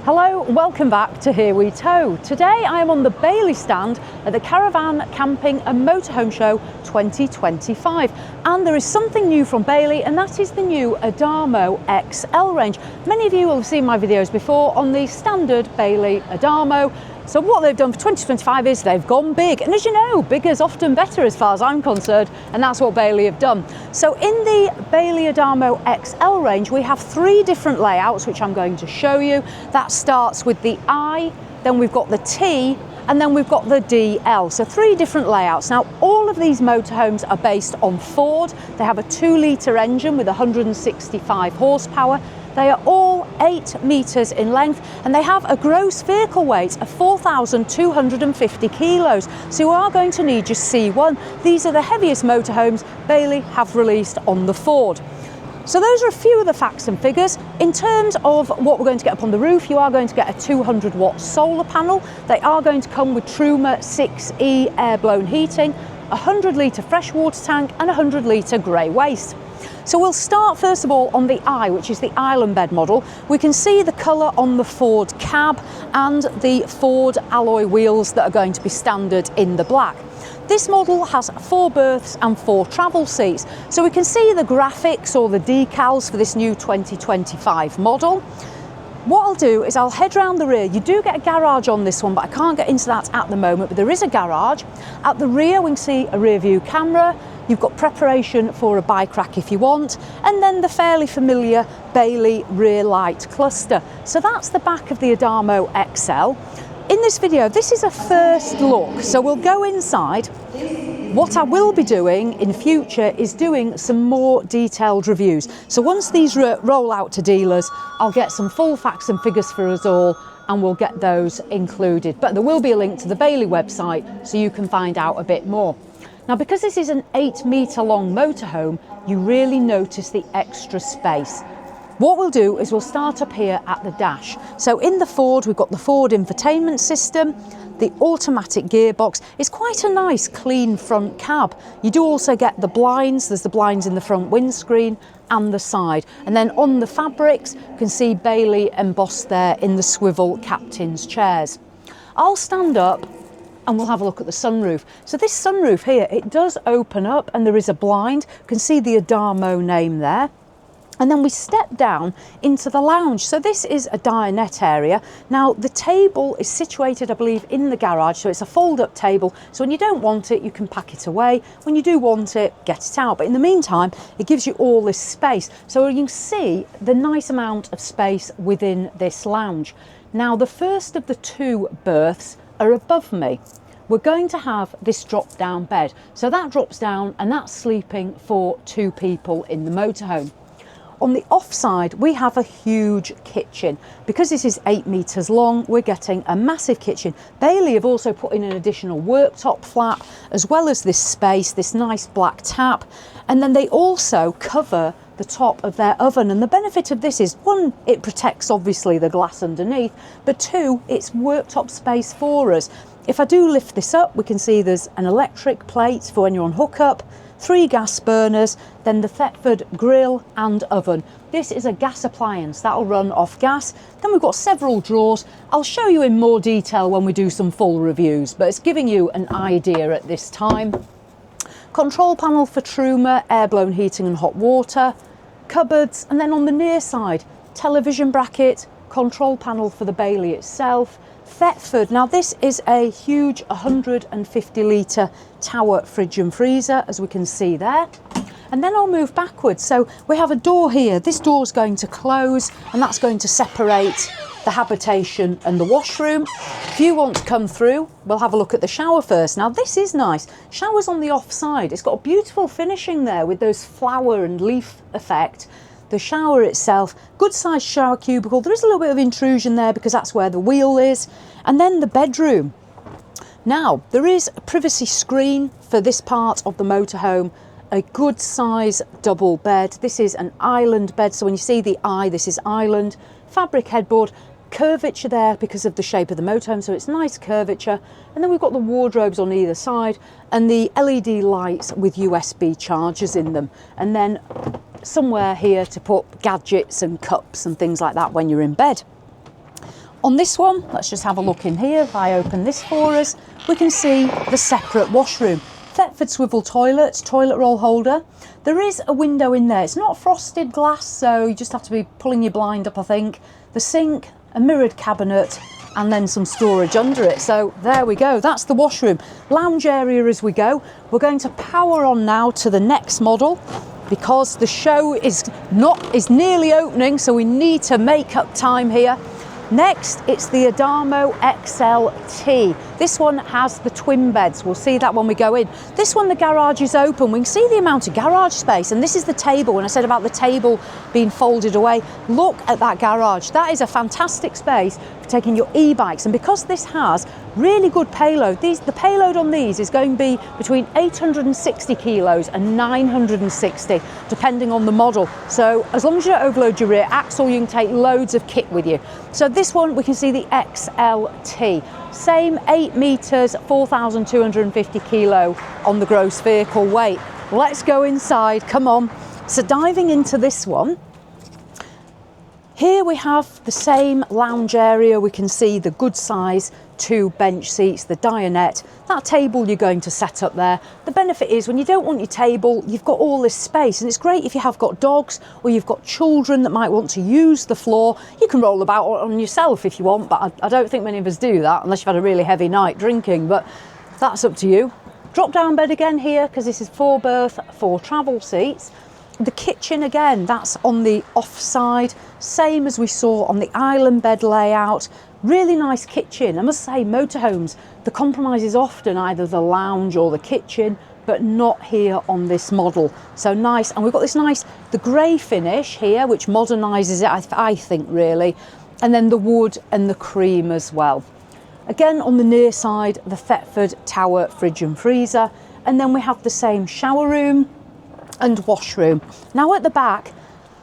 Hello, welcome back to Here We Tow. Today I am on the Bailey stand at the Caravan, Camping and Motorhome Show 2025, and there is something new from Bailey, and that is the new Adamo XL range. Many of you will have seen my videos before on the standard Bailey Adamo. So what they've done for 2025 is they've gone big, and as you know, bigger is often better as far as I'm concerned, and that's what Bailey have done. So in the Bailey Adamo XL range, we have three different layouts, which I'm going to show you. That starts with the I, then we've got the T, and then we've got the DL. So three different layouts. Now, all of these motorhomes are based on Ford. They have a 2-litre engine with 165 horsepower. They are all 8 metres in length, and they have a gross vehicle weight of 4,250 kilos. So you are going to need your C1. These are the heaviest motorhomes Bailey have released on the Ford. So those are a few of the facts and figures. In terms of what we're going to get up on the roof, you are going to get a 200-watt solar panel. They are going to come with Truma 6E air-blown heating, a 100-litre freshwater tank, and a 100-litre grey waste. So we'll start first of all on the I, which is the island bed model. We can see the colour on the Ford cab and the Ford alloy wheels that are going to be standard in the black. This model has 4 berths and 4 travel seats. So we can see the graphics or the decals for this new 2025 model. What I'll do is I'll head round the rear. You do get a garage on this one, but I can't get into that at the moment, but there is a garage. At the rear, we can see a rear view camera. You've got preparation for a bike rack if you want, and then the fairly familiar Bailey rear light cluster. So that's the back of the Adamo XL. In this video, this is a first look, so we'll go inside. What I will be doing in future is doing some more detailed reviews. So once these roll out to dealers, I'll get some full facts and figures for us all, and we'll get those included. But there will be a link to the Bailey website so you can find out a bit more. Now, because this is an 8-metre long motorhome, you really notice the extra space. What we'll do is we'll start up here at the dash. So in the Ford, we've got the Ford infotainment system, the automatic gearbox. It's quite a nice, clean front cab. You do also get the blinds. There's the blinds in the front windscreen and the side. And then on the fabrics, you can see Bailey embossed there in the swivel captain's chairs. I'll stand up and we'll have a look at the sunroof. So this sunroof here, it does open up and there is a blind. You can see the Adamo name there. And then we step down into the lounge. So this is a dinette area. Now the table is situated, I believe, in the garage. So it's a fold-up table. So when you don't want it, you can pack it away. When you do want it, get it out. But in the meantime, it gives you all this space. So you can see the nice amount of space within this lounge. Now the first of the 2 berths are above me. We're going to have this drop down bed. So that drops down and that's sleeping for 2 people in the motorhome. On the offside, we have a huge kitchen. Because this is 8 metres long, we're getting a massive kitchen. Bailey have also put in an additional worktop flap, as well as this space, this nice black tap. And then they also cover the top of their oven. And the benefit of this is, 1, it protects obviously the glass underneath, but 2, it's worktop space for us. If I do lift this up, we can see there's an electric plate for when you're on hookup, 3 gas burners, then the Thetford grill and oven. This is a gas appliance that'll run off gas. Then we've got several drawers. I'll show you in more detail when we do some full reviews, but it's giving you an idea at this time. Control panel for Truma, air-blown heating and hot water, cupboards, and then on the near side, television bracket, control panel for the Bailey itself, Thetford. Now this is a huge 150-litre tower fridge and freezer, as we can see there. And then I'll move backwards. So we have a door here. This door is going to close, and that's going to separate the habitation and the washroom. If you want to come through, we'll have a look at the shower first. Now this is nice. Shower's on the off side. It's got a beautiful finishing there with those flower and leaf effect. The shower itself, good sized shower cubicle. There is a little bit of intrusion there because that's where the wheel is. And then the bedroom. Now, there is a privacy screen for this part of the motorhome, a good size double bed. This is an island bed. So when you see the I, this is island, fabric headboard, curvature there because of the shape of the motorhome. So it's nice curvature. And then we've got the wardrobes on either side and the LED lights with USB chargers in them. And then somewhere here to put gadgets and cups and things like that when you're in bed. On this one, let's just have a look in here. If I open this for us, we can see the separate washroom. Thetford swivel toilet, toilet roll holder. There is a window in there. It's not frosted glass, so you just have to be pulling your blind up, I think. The sink, a mirrored cabinet, and then some storage under it. So there we go, that's the washroom. Lounge area as we go. We're going to power on now to the next model because the show is nearly opening, so we need to make up time here. Next, it's the Adamo XL T. This one has the twin beds. We'll see that when we go in. This one, the garage is open. We can see the amount of garage space, and this is the table. When I said about the table being folded away, look at that garage. That is a fantastic space for taking your e-bikes, and because this has really good payload, the payload on these is going to be between 860 kilos and 960, depending on the model. So as long as you don't overload your rear axle, you can take loads of kit with you. So this one, we can see the XLT. Same 8 metres, 4,250 kilo on the gross vehicle weight. Let's go inside, come on. So diving into this one, here we have the same lounge area. We can see the good size 2 bench seats, the dinette, that table you're going to set up there. The benefit is when you don't want your table, you've got all this space, and it's great if you have got dogs or you've got children that might want to use the floor. You can roll about on yourself if you want, but I don't think many of us do that unless you've had a really heavy night drinking, but that's up to you. Drop down bed again here because this is 4 berth, 4 travel seats. The kitchen again, that's on the off side, same as we saw on the island bed layout. Really nice kitchen. I must say, motorhomes, the compromise is often either the lounge or the kitchen, but not here on this model. So nice, and we've got this nice, the grey finish here, which modernises it, I think, really, and then the wood and the cream as well. Again, on the near side, the Thetford Tower fridge and freezer, and then we have the same shower room and washroom. Now at the back,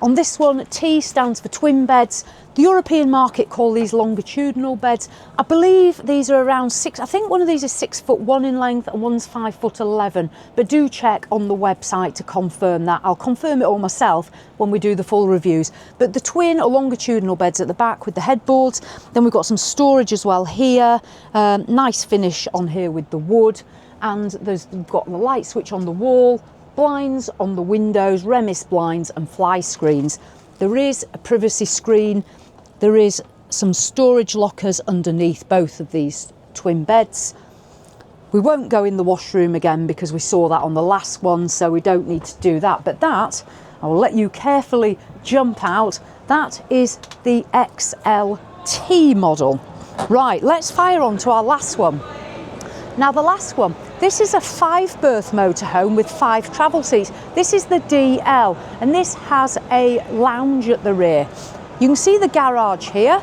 on this one, T stands for twin beds. The European market call these longitudinal beds. I believe these are around 6, I think one of these is 6'1" in length and one's 5'11", but do check on the website to confirm that. I'll confirm it all myself when we do the full reviews. But the twin or longitudinal beds at the back with the headboards. Then we've got some storage as well here. Nice finish on here with the wood, and we've got the light switch on the wall, blinds on the windows, Remis blinds and fly screens. There is a privacy screen. There is some storage lockers underneath both of these twin beds. We won't go in the washroom again because we saw that on the last one, so we don't need to do that. But that, I will let you carefully jump out. That is the XLT model. Right, let's fire on to our last one. Now the last one, this is a 5 berth motorhome with 5 travel seats. This is the DL, and this has a lounge at the rear. You can see the garage here,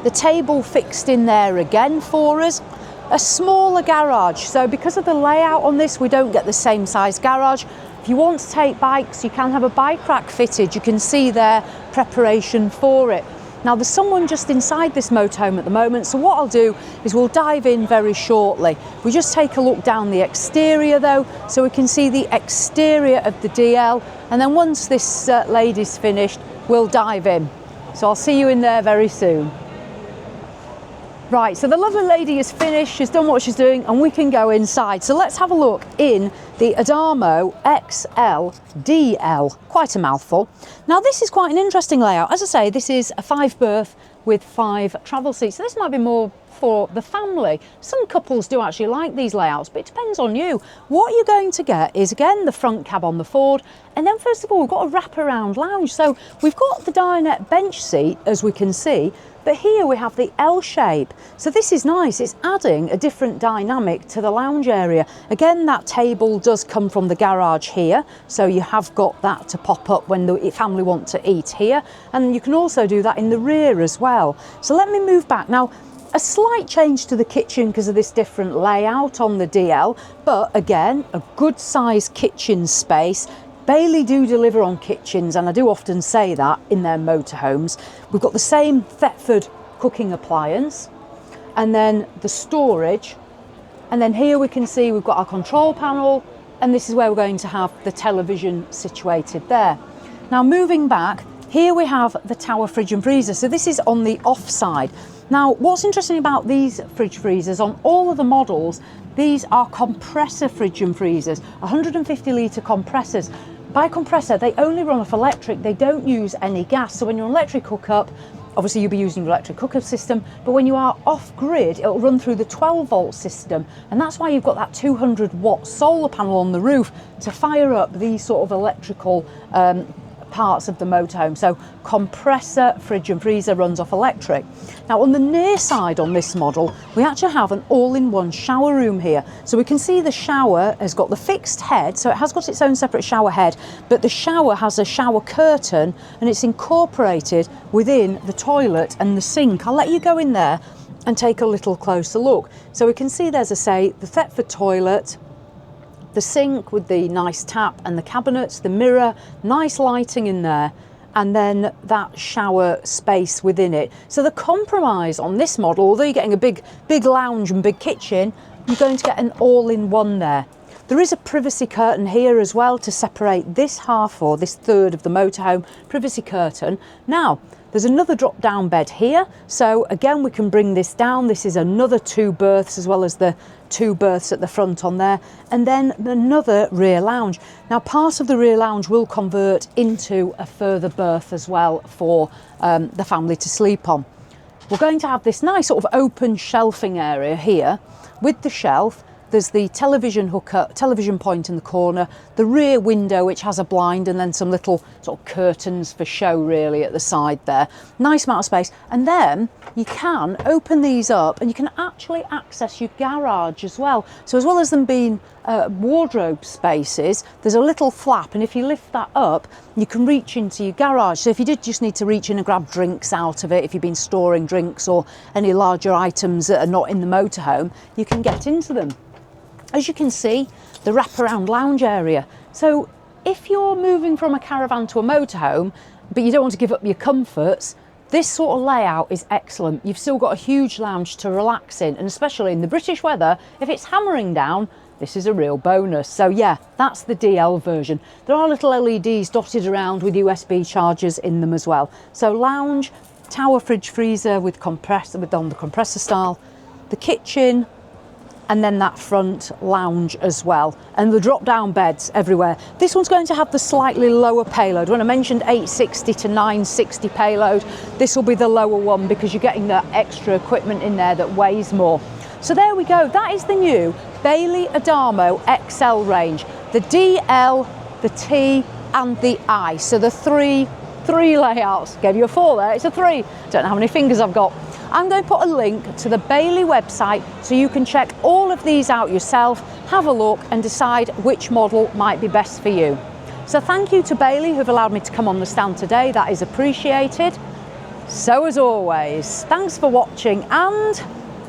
the table fixed in there again for us. A smaller garage, so because of the layout on this, we don't get the same size garage. If you want to take bikes, you can have a bike rack fitted. You can see their preparation for it. Now there's someone just inside this motorhome at the moment, so what I'll do is we'll dive in very shortly. We just take a look down the exterior though, so we can see the exterior of the DL, and then once this lady's finished, we'll dive in. So I'll see you in there very soon. Right, so the lovely lady is finished, she's done what she's doing, and we can go inside. So let's have a look in the Adamo XL DL. Quite a mouthful. Now this is quite an interesting layout. As I say, this is a 5 berth with 5 travel seats. So this might be more for the family. Some couples do actually like these layouts, but it depends on you. What you're going to get is, again, the front cab on the Ford, and then first of all, we've got a wraparound lounge. So we've got the dinette bench seat, as we can see, but here we have the L shape. So this is nice. It's adding a different dynamic to the lounge area. Again, that table does come from the garage here, so you have got that to pop up when the family want to eat here, and you can also do that in the rear as well. So let me move back. Now, a slight change to the kitchen because of this different layout on the DL, but again, a good sized kitchen space. Bailey do deliver on kitchens, and I do often say that in their motorhomes. We've got the same Thetford cooking appliance, and then the storage, and then here we can see we've got our control panel, and this is where we're going to have the television situated there. Now moving back, here we have the tower fridge and freezer. So this is on the off side. Now, what's interesting about these fridge freezers, on all of the models, these are compressor fridge and freezers, 150 litre compressors. By compressor, they only run off electric, they don't use any gas. So when you're on electric hookup, obviously you'll be using your electric hookup system, but when you are off grid, it'll run through the 12 volt system. And that's why you've got that 200 watt solar panel on the roof to fire up these sort of electrical parts of the motorhome. So compressor fridge and freezer runs off electric. Now on the near side on this model, we actually have an all-in-one shower room here. So we can see the shower has got the fixed head, so it has got its own separate shower head, but the shower has a shower curtain and it's incorporated within the toilet and the sink. I'll let you go in there and take a little closer look. So we can see there's the Thetford toilet, the sink with the nice tap and the cabinets, the mirror, nice lighting in there, and then that shower space within it. So the compromise on this model, although you're getting a big lounge and big kitchen, you're going to get an all-in-one there. There is a privacy curtain here as well to separate this half, or this third of the motorhome, privacy curtain. Now, there's another drop-down bed here, so again we can bring this down. This is another 2 berths, as well as the 2 berths at the front on there, and then another rear lounge. Now part of the rear lounge will convert into a further berth as well for the family to sleep on. We're going to have this nice sort of open shelving area here with the shelf. There's the television point in the corner, the rear window which has a blind, and then some little sort of curtains for show really at the side there. Nice amount of space. And then you can open these up and you can actually access your garage as well. So as well as them being wardrobe spaces, there's a little flap, and if you lift that up, you can reach into your garage. So if you did just need to reach in and grab drinks out of it, if you've been storing drinks or any larger items that are not in the motorhome, you can get into them. As you can see, the wraparound lounge area. So if you're moving from a caravan to a motorhome, but you don't want to give up your comforts, this sort of layout is excellent. You've still got a huge lounge to relax in, and especially in the British weather, if it's hammering down, this is a real bonus. So yeah, that's the DL version. There are little LEDs dotted around with USB chargers in them as well. So lounge, tower fridge freezer with on the compressor style, the kitchen, and then that front lounge as well, and the drop down beds everywhere. This one's going to have the slightly lower payload. When I mentioned 860 to 960 payload, this will be the lower one because you're getting that extra equipment in there that weighs more. So there we go, that is the new Bailey Adamo XL range, the DL, the T and the I. So the three layouts. Gave you a 4 there, it's a 3. Don't know how many fingers I've got. I'm going to put a link to the Bailey website so you can check all of these out yourself, have a look and decide which model might be best for you. So thank you to Bailey who've allowed me to come on the stand today, that is appreciated. So as always, thanks for watching and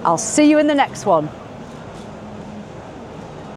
I'll see you in the next one.